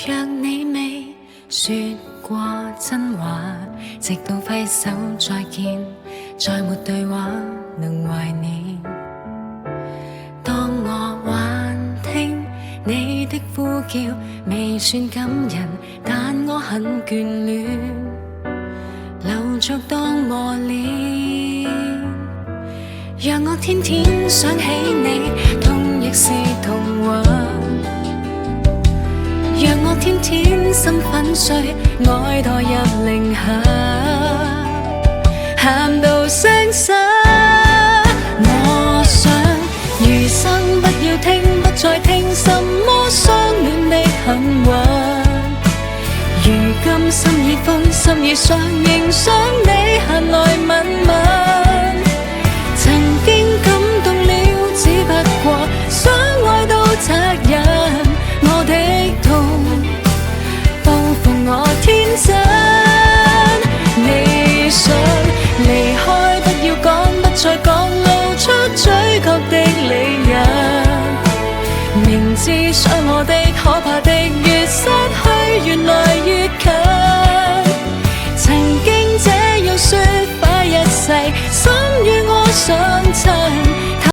若你未說過真話，直到揮手再見，再沒對話能懷念。當我還聽你的呼叫，未算感人，但我很眷戀，留着當磨練。讓我天天想起你，痛亦是童話。讓我天天心粉碎，愛墮入零下，喊到聲沙。我想餘生不要聽，不再聽什麼相戀的狠話。如今心已灰，心已傷，仍想你閒來問問。